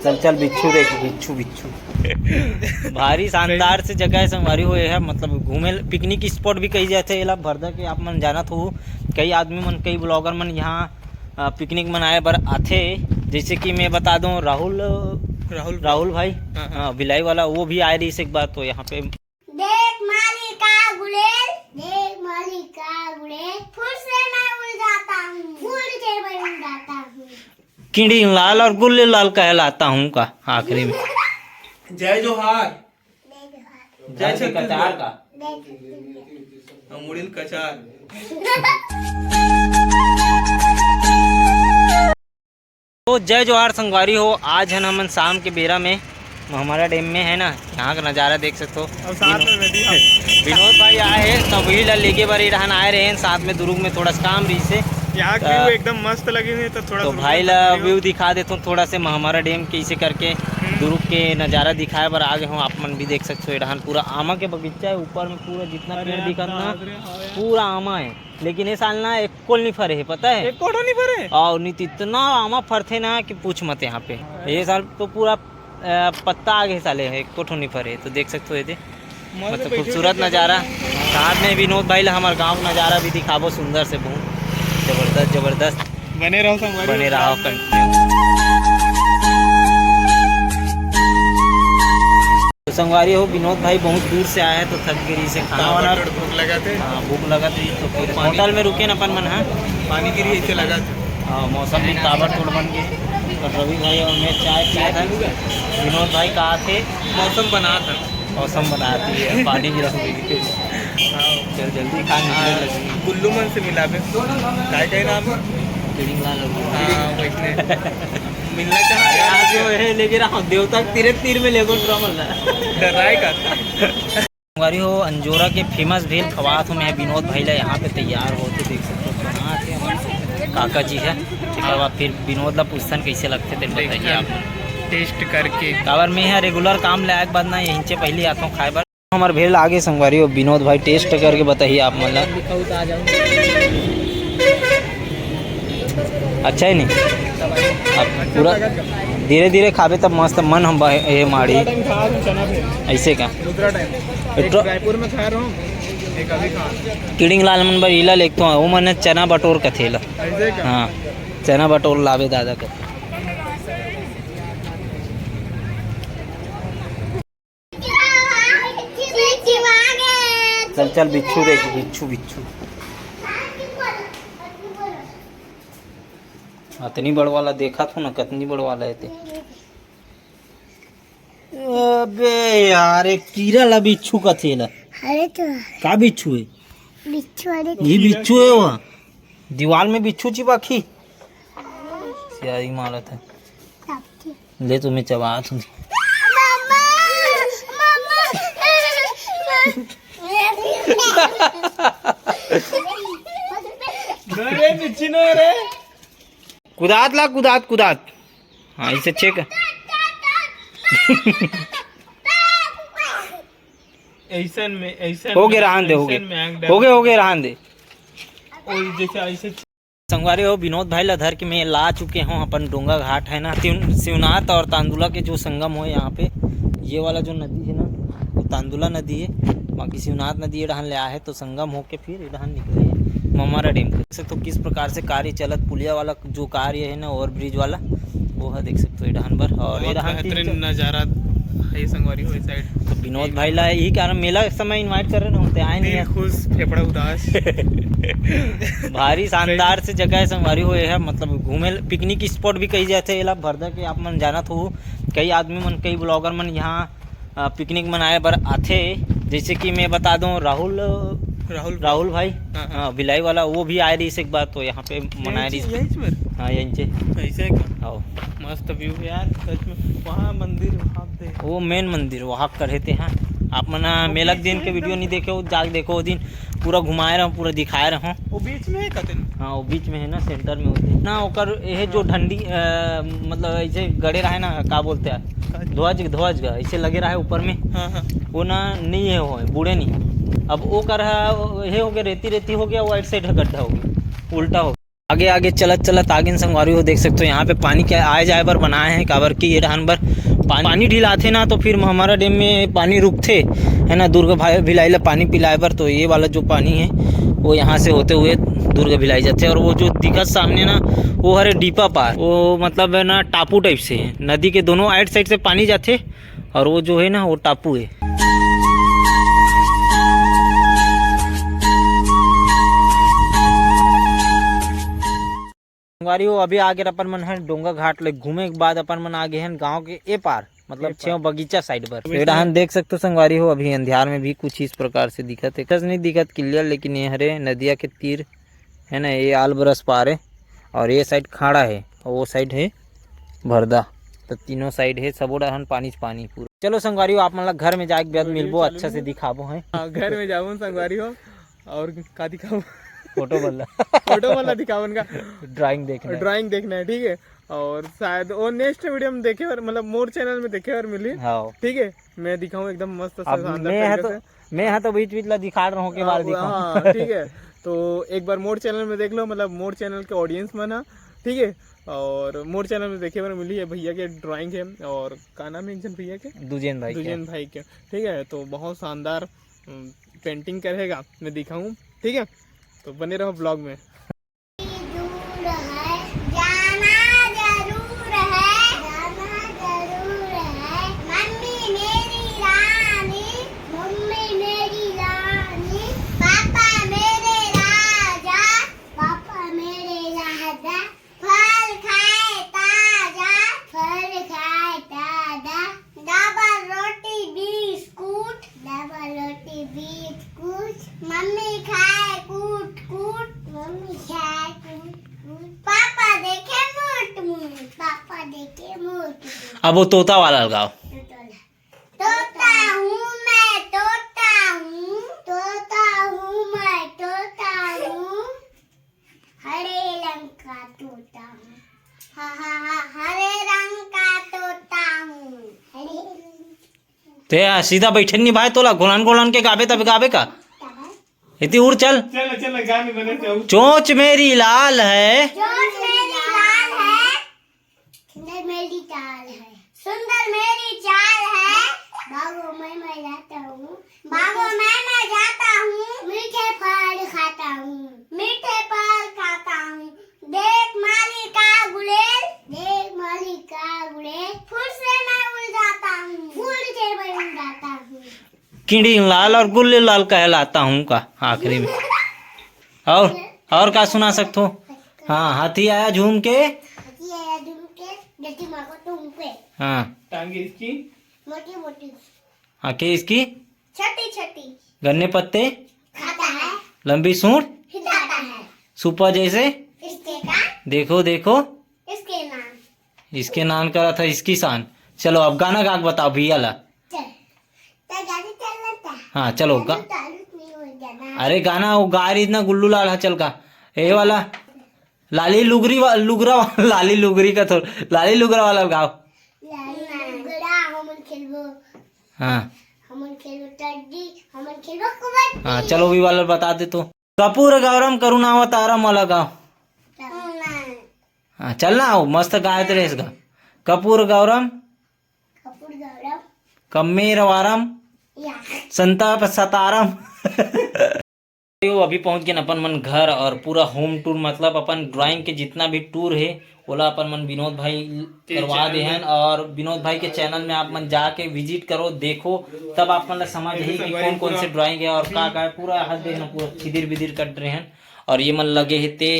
चल चल बिच्छू देख, बिच्छू बिच्छू भारी शानदार से जगह संगवारी हुए है, मतलब घूमे पिकनिक स्पॉट भी कही जाते हैं भरदा के। आप मन जाना हो कई आदमी मन, कई ब्लॉगर मन यहाँ पिकनिक मनाए बर आथे। जैसे कि मैं बता दूं राहुल भाई भिलाई वाला, वो भी आए रही एक बार। तो यहाँ पे देख मालिका गुलेल, देख मालिका गुलेल, फूल से मैं उड़ जाता हूँ, फूल के बन जाता हूँ। किड़ी लाल और गुल्ले लाल कहलाता हूँ का आखिरी में। जय जोहार, जय श्री कचार का मुड़िल कचार। तो जय जोहार संगवारी हो। आज है ना हम शाम के बेरा में हमारा डैम में है ना, यहाँ का नज़ारा देख सकते हो। विनोद भाई आए हैं, तभी लेके बारी रहन आए रहे हैं साथ में। दुर्ग में थोड़ा सा काम रही से, यहाँ की व्यू एकदम मस्त लगी हुई है। तो थोड़ा तो भाई ला व्यू दिखा देता हूँ थोड़ा से हमारा डैम कैसे करके दुर्ग के नज़ारा दिखाए पर आगे हूँ। आप मन भी देख सकते हो, यहाँ पूरा आमा के बगीचा है। ऊपर में पूरा जितना पेड़ दिखा ना पूरा आमा है, लेकिन ये साल ना एक कोल नहीं फरे है, पता है? एक नहीं फरे और नहीं इतना आमा फरते ना कि पूछ मत। यहाँ पे ये साल तो पूरा पत्ता आगे साले है, एक कोठो नहीं फरे। तो देख सकते हो ये मतलब खूबसूरत नज़ारा। साथ में विनोद भाई ला हमारे गाँव का नज़ारा भी दिखाबो सुंदर से, बहुत जबरदस्त जबरदस्त। बने रहो संगवारी, बने रहो कंटिन्यू। तो संगवारी हो, विनोद भाई बहुत दूर से आया है तो थक गिरी से खाना वाना भूख लगा थे। हाँ भूख लगा थी, तो फिर होटल में रुके न अपन मन। हाँ पानी गिरी ऐसे लगा था। हाँ मौसम भी ताबड़तोड़ बन गए। तो रवि भाई और मैं चाय पिया था, विनोद भाई कहा थे मौसम बना था, मौसम बनाती है पानी गिरा हुई। चल जल्दी खा निकले। गुल्लू मन से मिला बे, काय नाम है? मिलना चाह लेके रहा देवता तीर में लेगो डराए का। संगवारी हो, अंजोरा के फेमस भेल खवात हूँ मैं विनोद भाई ला। यहाँ पे तैयार होते देख सकते हो, कहाँ थे हमारे काका जी है। उसके बाद फिर विनोद ला पूछतन कैसे लगते थे, बताइए आप टेस्ट करके। काबर में है रेगुलर काम लायक बाद ना यहीं से पहले आता हूँ खाए बार। हमारे भेल आगे संगवारी हो, विनोद भाई टेस्ट करके बताइए आप मतलब अच्छा है नहीं? अब पूरा धीरे धीरे खाबे तब मस्त मन हम ये माड़ी ऐसे क्या रायपुर में खा रहा हूँ। किड़िंग लाल मन बर इला लेखता हूँ, वो मन चना बटोर कथेला। हाँ चना बटोर लावे दादा का। चल चल बिच्छू देख, बिच्छू बिच्छू इतनी बड़ वाला देखा था ना, कितनी बड़ वाला है ते। अबे यार एक कीड़ा ला बिच्छू का थेला। अरे तो का बिच्छू है? बिच्छू, अरे ये बिच्छू है, वहाँ दीवार में बिच्छू चिपकी सियारी मारा था। ले तुम्हें चबा तुम कुदात ला कुदात। हाँ इसे चेक ऐसन में ऐसन हो गए रहन दे, हो गए रहन दे। जैसे ऐसे संगवारी हो, विनोद भाई ला धर के मैं ला चुके हूँ अपन डोंगा घाट है ना, शिवनाथ और तांदुला के जो संगम हो यहाँ पे। ये वाला जो नदी है ना वो तांदुला नदी है, बाकी शिवनाथ नदी रहन ले आया है। तो संगम होके फिर रहन निकले हमारा डैम। देख सकते हो किस प्रकार से कार्य चलत, पुलिया वाला जो कार्य है ना ओवर ब्रिज वाला, वो है देख सकते हो रहन पर। और ये नज़ारा है संगवारी हो साइड। तो विनोद भाई ला यही कारण मेला समय इनवाइट कर रहे ना, होते आए नहीं है। खुश फेफड़ा उदास भारी शानदार से जगह संगवारी हुए है, मतलब घूमे पिकनिक स्पॉट भी कही जाते हैं भरदा के। आप मन जाना हो कई आदमी मन, कई ब्लॉगर मन यहाँ पिकनिक मनाए बर आथे। जैसे कि मैं बता दूं राहुल भाई भिलाई वाला, वो भी आए रही एक बार। तो यहाँ पे मनाए रही। हाँ यहीं से ऐसे क्या मस्त व्यू यार सच में। वहाँ मंदिर वहाँ पे वो मेन मंदिर वहाँ करे थे। हाँ आप मना मेलक दिन के वीडियो नहीं देखे हो, जाके देखो वो दिन पूरा घुमाए रहा हूँ, पूरा दिखाए रहा हूँ। वो बीच में है कतन। हाँ वो बीच में है ना, सेंटर में होते ना। ओकर ये जो डंडी मतलब ऐसे गड़े रहा है ना, क्या बोलते हैं ध्वज ऐसे लगे रहा है ऊपर में। हाँ। वो ना नहीं है, वो बूढ़े नहीं। अब वो कर रहा है, ये हो गया रेती हो गया, वाइट साइड है गड्ढा हो गया, उल्टा हो गया। आगे आगे चलत चलत आगे संगवारी हो देख सकते हो यहाँ पे पानी क्या आए जाए बर बनाए हैं काबर की ये डहान बर पानी ढिलाथे ना तो फिर हमारा डैम में पानी रुकथे है ना। दुर्ग भाई भिलाई ला पानी पिलाए बर तो ये वाला जो पानी है वो यहाँ से होते हुए दुर्ग भिलाई जाते। और वो जो दिखत सामने ना वो हरे डीपा पार, वो मतलब है ना टापू टाइप से है। नदी के दोनों आइट साइड से पानी जाते और वो जो है ना वो टापू है। संगवारी हो अभी आगे अपन मन है डोंगा घाट ले घूमे के बाद अपन मन आगे हैं गांव के ए पार मतलब छेव बगीचा साइड पर। एडाहन देख सकते हो संगवारी हो अभी अंधियार में भी कुछ इस प्रकार से दिखत है, नहीं दिखत क्लियर, लेकिन ये हरे नदिया के तीर है ना, ये आल बरस पार है और ये साइड खाड़ा है और वो साइड है भरदा, तो तीनों साइड है सबो डहन पानी पानी पूरा। चलो संगवारी हो आप मतलब घर में जाके बाद मिलबो, अच्छा से दिखाबो है। घर में जाऊँ संगवारी हो और का दिखाऊँ फोटो वाला फोटो वाला दिखावन का ड्राइंग देखना है, ठीक है। और शायद और नेक्स्ट वीडियो में देखे और मतलब मोर चैनल में देखे और मिली, हाँ ठीक है। मैं दिखाऊं एकदम मस्त मैं तो बीच बीच ला दिखा रहा हूँ के बार दिखाऊं। हाँ ठीक है, तो एक बार मोर चैनल में देख लो, मतलब मोर चैनल के ऑडियंस में ना, ठीक है। और मोर चैनल में देखे बार मिली है भैया के ड्राइंग है और का नाम है एक जन भैया के दुजेन भाई के, ठीक है। तो बहुत शानदार पेंटिंग करेगा, मैं दिखाऊं, ठीक है। तो बने रहो ब्लॉग में। दूर है जाना जरूर है, जाना जरूर है। मम्मी मेरी रानी, मम्मी मेरी रानी। पापा मेरे राजा, पापा मेरे राजा। फल खाए ताजा, फल खाए ताजा। डबल रोटी बिस्कुट, डबल रोटी बिस्कुट। मम्मी खाए कूट कूट, मम्मी खाए कूट कूट। पापा देखे मोट मोट, पापा देखे मोट मोट। अब वो तोता वाला लगाओ। तोता हूँ मैं, तोता हूँ, तोता हूँ मैं, तोता हूँ। हरे रंग का तोता हूँ, हा हा हा, हरे रंग का तोता हूँ, हरे रंग। ते सीधा बैठन नहीं भाई, तोला गोलान गोलान के गावे तब गावे का इतनी उड़ चल चल गाने बने जाऊं। चोंच मेरी लाल है, चोंच मेरी लाल है, सुंदर मेरी चाल है, सुंदर मेरी चाल है। बागों में मैं जाता हूँ, बागों में मैं जाता हूँ। मीठे फल खाता हूँ, मीठे फल खाता हूँ। देख माली का गुलेल, देख माली का गुलेल। फूल से मैं उड़ जाता हूँ, फूल से मैं उड़ जाता हूँ। किड़ी लाल और गुल्ले लाल कहलाता हूँ का आखिरी में। और क्या सुना सकते हो? हाँ हाथी आया झूम के, हाथी आया झूम के, गति माँ को तुम पे। हाँ टांगे इसकी मोटी मोटी, आंखें इसकी छोटी छोटी। गन्ने पत्ते खाता है, लंबी सूंड हिलाता है। सुपा जैसे इसके कान, देखो देखो इसके नाम। इसके नान करा था इसकी शान। चलो अब गाना गा के बताओ भैया ला। चल गाड़ी चलना था। हाँ चलो गा। नहीं हो जाना। अरे गाना वो गा रही ना गुल्लू लाल चल का ये वाला लाली लाली लुगरी का थोड़ा लाली लुगरा वाला गाओ। लुगड़ा हमन खेलबो, हाँ हमन खेलबो टड्डी, हमन खेलबो कबड्डी। हाँ चलो भी वाला बता दे तो। कपूर गौरम करुणावतारम वाला गाओ। हाँ चलना आओ मस्त गाए तो रेस गा। कपूर गौरम कपूर गौरव कम्मेर वारम या संताप सतारम। अभी पहुंच गए अपन मन घर और पूरा होम टूर मतलब अपन ड्राइंग के जितना भी टूर है ओला अपन मन विनोद भाई करवा दे हैं। और विनोद भाई के चैनल में आप मन जाके विजिट करो, देखो, तब आप मन समझ ही कि कौन कौन से ड्राइंग है और का है। पूरा हाथ देखना पूरा खिदिर बिदिर कट रहे हैं और ये मन लगे है ते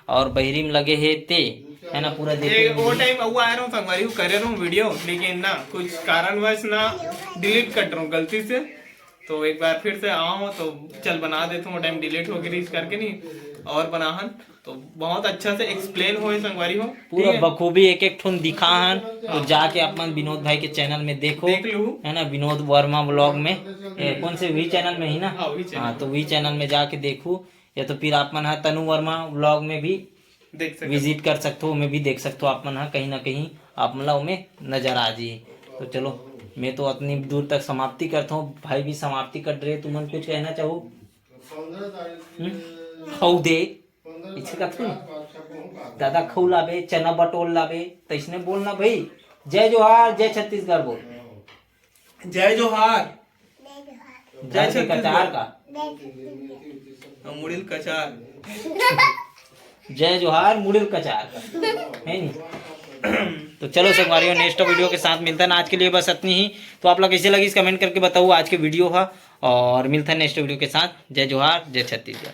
और बहरी में लगे है ते है ना पूरा देखो। वो टाइम वो आ रहा हूँ संगवारी को कर रहा हूँ वीडियो, लेकिन ना कुछ कारणवश ना डिलीट कर रहा हूँ गलती से। तो एक बार फिर से आओ तो चल बना देता हूँ, टाइम डिलीट हो गई करके नहीं और बनाहन तो बहुत अच्छा से एक्सप्लेन हो संगवारी हो पूरा बखूबी एक एक ठोन दिखाहन। तो जाके अपन विनोद भाई के चैनल में देखो है ना, विनोद वर्मा ब्लॉग में कौन से वही चैनल में ही ना। हाँ तो वही चैनल में जाके देखो, या तो फिर आप मन है तनु वर्मा ब्लॉग में भी विजिट कर सकते हो, मैं भी देख सकते हो। आप मन है कहीं ना कहीं आप मतलब में नजर आ जाइए। तो चलो मैं तो इतनी दूर तक समाप्ति करता हूँ, भाई भी समाप्ति कर रहे। तुम कुछ कहना चाहो? खाऊ दे इसका दादा खऊ लाबे चना बटोल लाबे तो इसने बोलना भाई जय जोहार जय छत्तीसगढ़ बोल। जय जोहार जय के कचार का मुड़िल कचार जय जोहार मुड़िल कचार का है नहीं। तो चलो संगवारियों नेक्स्ट वीडियो के साथ मिलता है ना, आज के लिए बस इतनी ही। तो आप लोग कैसे लगी कमेंट करके बताओ आज के वीडियो का, और मिलता है नेक्स्ट वीडियो के साथ। जय जोहार जय छत्तीसगढ़।